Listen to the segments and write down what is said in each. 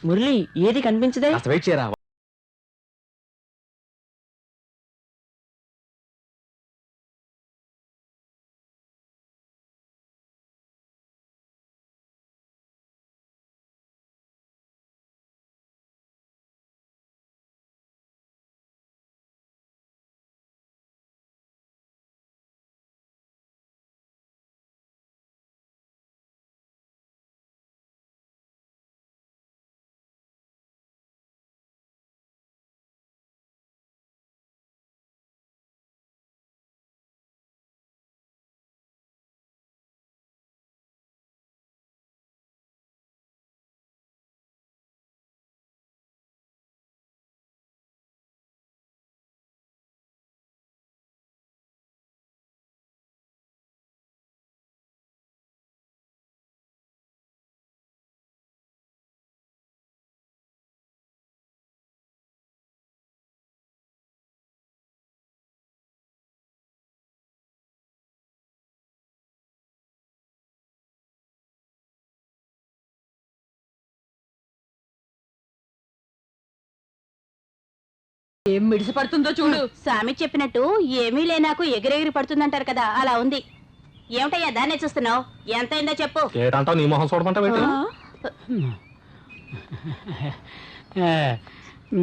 మురళి ఏది కనిపించదే? వెయిట్ చేయరా. ఏం మిడిసి పడుతుందో చూడు. స్వామి చెప్పినట్టు ఏమీ లేనాకు ఎగిరెగిరి పడుతుందంటారు కదా, అలా ఉంది. ఏమిటయ్యా దాన్నే చూస్తున్నావు? ఎంత అయిందో చెప్పు. ఏటంటావు? నీ మొహం చూడమంటావు?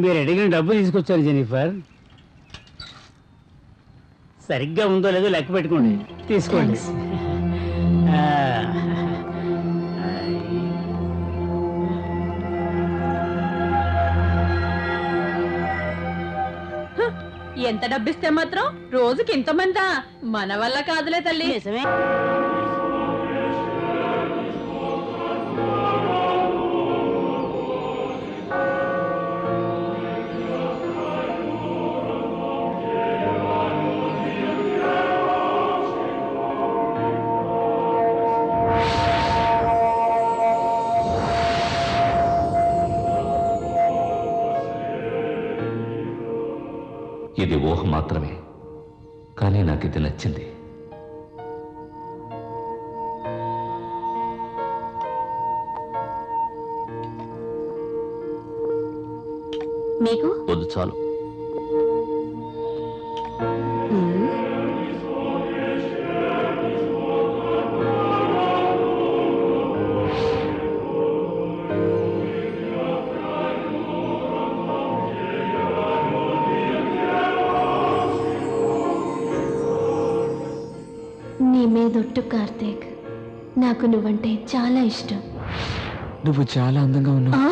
మీరు అడిగిన డబ్బు తీసుకొచ్చారు జెనిఫర్. సరిగ్గా ఉందో లేదో లెక్క పెట్టుకోండి, తీసుకోండి. ఎంత డబ్బిస్తే మాత్రం రోజుకి ఇంతమందా? మన వల్ల కాదులే తల్లి. నిజమే. ఇది ఊహ మాత్రమే, కానీ నాకు ఇది నచ్చింది. మీకు వద్దు, చాలు. నీ మీదొట్టు కార్తీక్, నాకు నువ్వంటే చాలా ఇష్టం. నువ్వు చాలా అందంగా ఉన్నావు.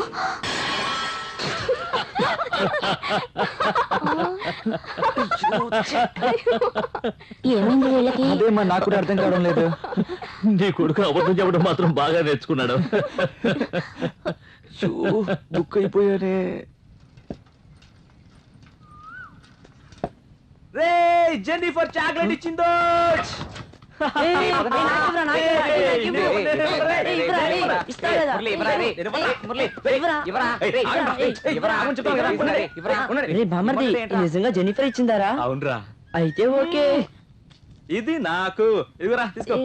ఏమైంది వీళ్ళకి? అదేమా నాకు కూడా అర్థం కావడం లేదు. నీ కొడుకు అబద్ధం చెప్పడం మాత్రం బాగా నేర్చుకున్నాడు. బుక్ అయిపోయానే. రే జెన్నిఫర్ చాక్లెట్ ఇచ్చిందో. నిజంగా జెనిఫర్ ఇచ్చిందారా? అవునరా. అయితే ఓకే. ఇది నాకు. ఇదిగోరా తీసుకో.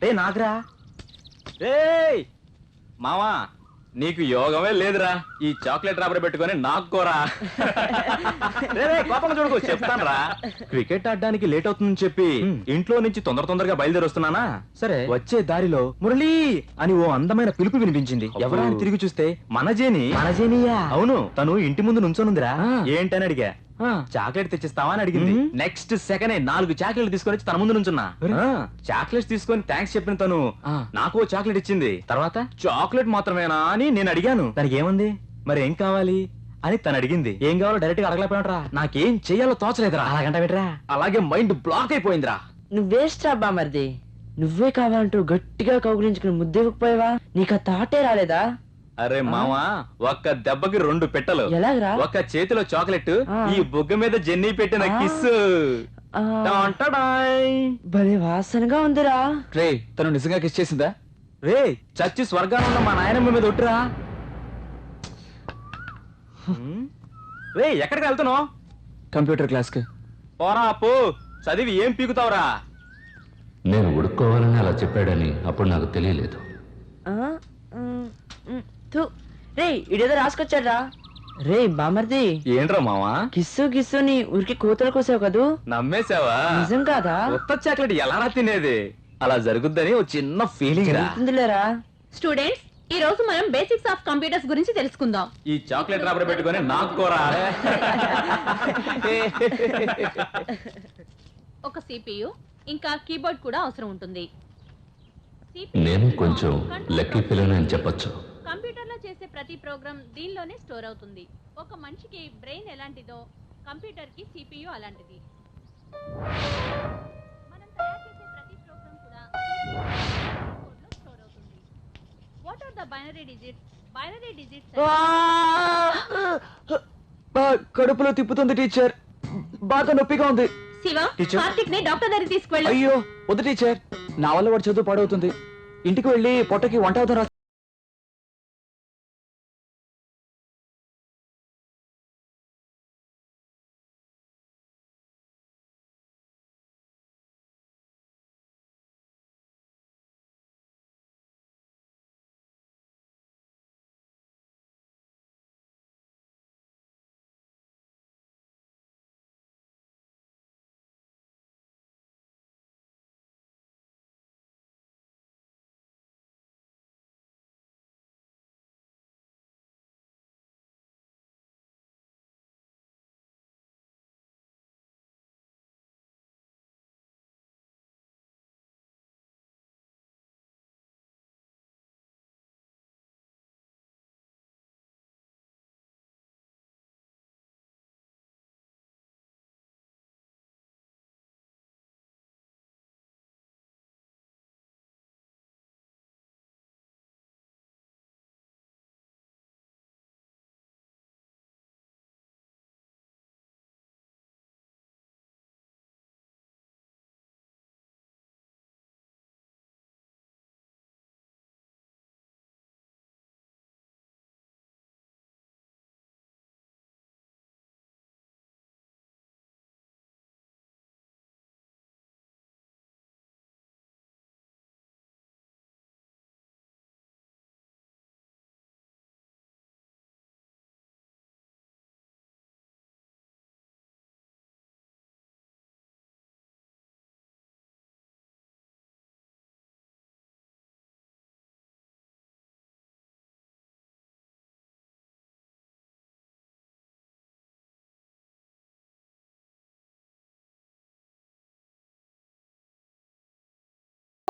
రే నాకురా. రే మావా, నీకు యోగమే లేదురా. ఈ చాక్లెట్ రాబడి పెట్టుకొని నాకోరా. కోపంగా చూడకు, చెప్తాను రా. క్రికెట్ ఆడడానికి లేట్ అవుతుందని చెప్పి ఇంట్లో నుంచి తొందరగా బయలుదేరి వస్తున్నానా, సరే వచ్చే దారిలో మురళి అని ఓ అందమైన పిలుపు వినిపించింది. ఎవరా అని తిరిగి చూస్తే మనజేని. అవును, తను ఇంటి ముందు నుంచోనుందిరా. ఏంటని అడిగా. చాక్లెట్ తెచ్చిస్తావా అని అడిగింది. నెక్స్ట్ సెకండ్ 4 చాక్లెట్లు తీసుకొని వచ్చి తన ముందు నుంచున్నా. చాక్లెట్స్ తీసుకొని థ్యాంక్స్ చెప్పిన తను నాకు చాక్లెట్ ఇచ్చింది. తర్వాత చాక్లెట్ మాత్రమేనా అని నేను అడిగాను. దానికి ఏముంది మరి ఏం కావాలి అని తను అడిగింది. ఏం కావాలో డైరెక్ట్ గా అడగలేకపోయినరా. నాకేం చెయ్యాలో తోచలేదురా. అలాగంట పెట్టరా. అలాగే మైండ్ బ్లాక్ అయిపోయిందిరా. నువ్వేస్ట్ రా బామర్ది. నువ్వే కావాలంటూ గట్టిగా కౌగులించుకుని ముద్దెవకపోయావా? నీకు ఆ తాటే రాలేదా? అరే మావా, ఒక్క దెబ్బకి 2 పెట్టలు. ఎలాగరా? ఒక్క చేతిలో చాక్లెట్, ఈ బుగ్గ మీద జెన్నీ పెట్టిన కిస్. భలే వాసనగా ఉందిరా. రే తను నిజంగా కిస్ చేసిందా? రే చచ్చి స్వర్గాన్ని ఉన్న మా నాయనమ్మ మీద ఒట్టురా. రే ఎక్కడికి వెళ్తున్నావు? కంప్యూటర్ క్లాస్ కి పోరా. అప్పు చదివి ఏం పీకుతావురా? నేను ఉడుక్కోవాలని అలా చెప్పాడని అప్పుడు నాకు తెలియలేదు. రే ఇడేదో రాసుకొచ్చాడ్రా. రే బామర్ది, ఏంట్రా మావా? కిస్సు కిస్సుని ఊరికి కూతురు కోసావు కదూ, నమ్మేశావా? నిజం కాదా? కొత్త చాక్లెట్ ఎలా తినేది? అలా జరుగుద్దని ఓ చిన్న ఫీలింగ్ రా. జరుగుతుందిలేరా. స్టూడెంట్స్, ఈ రోజు మనం బేసిక్స్ ఆఫ్ కంప్యూటర్స్ గురించి తెలుసుకుందాం. ఈ చాక్లెట్ రాబడి పెట్టుకొని నాకు కోరా. ఒక CPU ఇంకా కీబోర్డ్ కూడా అవసరం ఉంటుంది. నేను కొంచెం లక్కీ ఫెలోనే అని చెప్పొచ్చు. కంప్యూటర్ లో చేసే ప్రతి ప్రోగ్రామ్ దీనిలోనే స్టోర్ అవుతుంది. ఒక మనిషికి బ్రెయిన్ ఎలాంటిదో కంప్యూటర్ కి CPU అలాంటిది. మనం తయారు చేసే ప్రతి ప్రోగ్రామ్ కూడా కీబోర్డ్ లో స్టోర్ అవుతుంది. What are the binary digits? Binary digits కడుపులో తిప్పుతుంది టీచర్, బాగా నొప్పిగా ఉంది. శివ, టీచర్. కార్తిక్ ని డాక్టర్ దగ్గరికి తీసుకువెళ్ళు. అయ్యో వద్దు టీచర్, నా వల్ల వాడు చదువు పాడవుతుంది. ఇంటికి వెళ్ళి పొట్టకి వంట అవుతారా?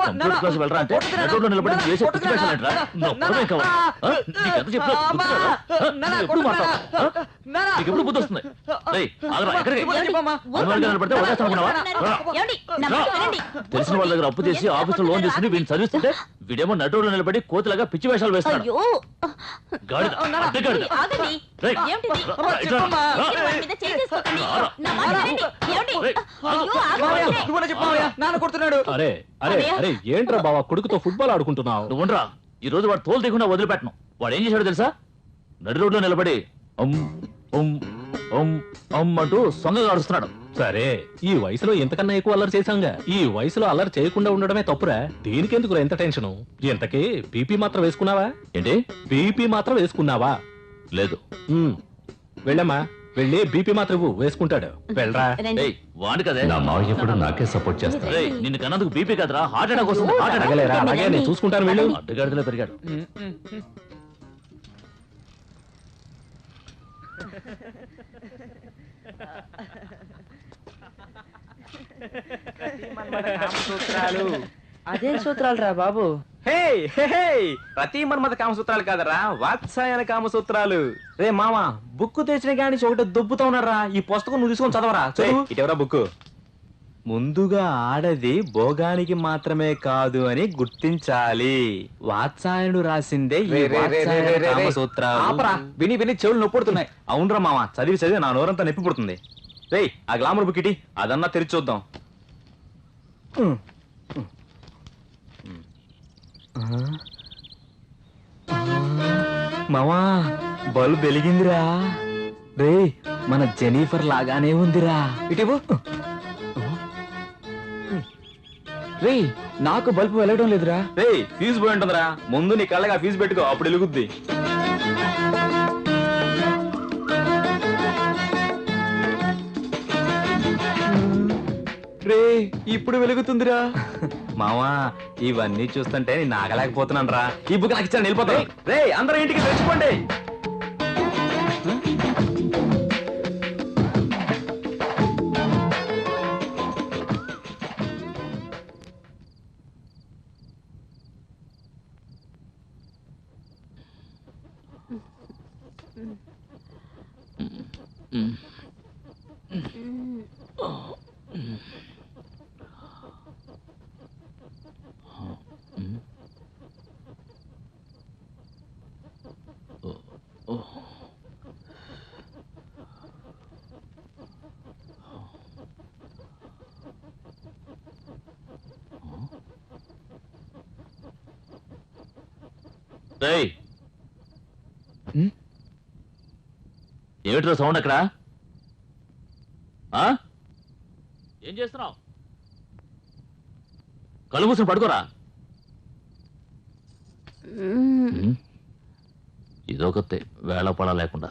కంప్యూటర్ క్లాస్ వెళ్ళరా అంటే నటుల్లో నిలబడి చేసే పిచ్చి వేషాలు ఏంట్రా? నువ్వు ఒక్కడే కావాలి. నీకు ఎంత చెప్పినా గుర్తురాదా? నువ్వు ఎప్పుడు మాట్లాడతావు? నీకు ఎప్పుడు బుద్ధి వస్తుంది? రేయ్, ఆగరా, ఎక్కడికి? అమెరికా నిలబడితే వదిలేస్తాను అనుకున్నావా? ఏమండి? నా మాట వినండి. తెలిసిన వాళ్ళ దగ్గర అప్పు చేసి ఆఫీసులో లోన్ తీసుకుని వీడిని చదివిస్తుంటే వీడేమో నటుల్లో నిలబడి కోతిలాగా పిచ్చి వేషాలు వేస్తాడు. అయ్యో, గాడిద, అడ్డ గాడిద. ఆగండి. రేయ్, ఏమిటిది? ఇట్లా రా. మీరు వాడి మీద చేయి చేసుకోకండి. రారా. నా మాట వినండి. ఏమండి? రేయ్, అయ్యో, ఆగండి. నాన్న కొడుతున్నాడు. అరే అరే అరే ఏంట్రా బావా కొడుకుతో ఫుట్బాల్ ఆడుకుంటున్నావు? నువ్వు ఉండరా, ఈ రోజు వాడు తోలు తీయకుండా వదిలిపెట్టను. వాడు ఏం చేశాడో తెలుసా? నడి రోడ్లో నిలబడి అమ్ అమ్ అమ్ అమ్ అంటూ సొంగగా ఆడుస్తున్నాడు. సరే, ఈ వయసులో ఎంతకన్నా ఎక్కువ అల్లరి చేశాంగా. ఈ వయసులో అల్లరి చేయకుండా ఉండడమే తప్పురా. దీనికెందుకు ఎంత టెన్షన్? ఇంతకీ బీపీ మాత్రం వేసుకున్నావా? ఏంటి? బీపీ మాత్రం వేసుకున్నావా? లేదు. వెళ్ళమ్మా, వెళ్ళి బీపీ మాత్రం ఇవ్వు, వేసుకుంటాడు. వెళ్ళరా. రండి. ఏయ్, వాడు కదే. నా మావయ్య ఎప్పుడు నాకే సపోర్ట్ చేస్తాడు. రేయ్, నిన్ను కన్నందుకు బీపీ కదరా, హార్ట్ అటాక్ వస్తుంది. Heart attack. అడగలేరా, అలాగే నేను చూసుకుంటాను. వెళ్ళు. అడ్డగాడిదలో పెరిగాడు. అదేం సూత్రాలు రా బాబు? ప్రతి మన్మథ కామసూత్రాలు కాదరా, వాత్సాయన కామసూత్రాలు. రే మామా, బుక్ తెచ్చిన గాని ఒకటి దుబ్బుతా ఉన్నారా. ఈ పుస్తకం నువ్వు తీసుకొని చదవరా. ఇటెవరా బుక్? ముందుగా ఆడది భోగానికి మాత్రమే కాదు అని గుర్తించాలి. వాత్సాయనుడు రాసిందే ఈ వాత్సాయన కామసూత్రాలు. విని విని చెవులు నొప్పుడుతున్నాయి. అవునరా మామ, చదివి చదివి నా నోరంతా నొప్పి పుడుతుంది. రేయ్, ఆ గ్లామర్ బుక్ ఇటీ, అదన్నా తెరిచి చూద్దాం. మామా, బల్బ్ వెలిగిందిరా. రే, మన జెనిఫర్ లాగానే ఉందిరా. ఇటీవు. రే, నాకు బల్బు వెలగడం లేదురా. రే, ఫీజు పోయి ఉంటుందిరా. ముందు నీ కళ్ళగా ఫీజు పెట్టుకో, అప్పుడు వెలుగుద్ది. ఇప్పుడు వెలుగుతుందిరా మావా ఇవన్నీ చూస్తుంటే నేను ఆగలేకపోతున్నాను రా. ఈ బుక్ నాకు ఇచ్చాను, వెళ్ళిపోతాయి. రే అందరూ ఇంటికి తెచ్చుకోండి. రేయ్, ఏమిట్రా సౌండ్ అక్కడ? ఏం చేస్తున్నావు? కళ్ళు మూసుని పడుకోరా. ఇదొకతే వేళ పడ లేకుండా.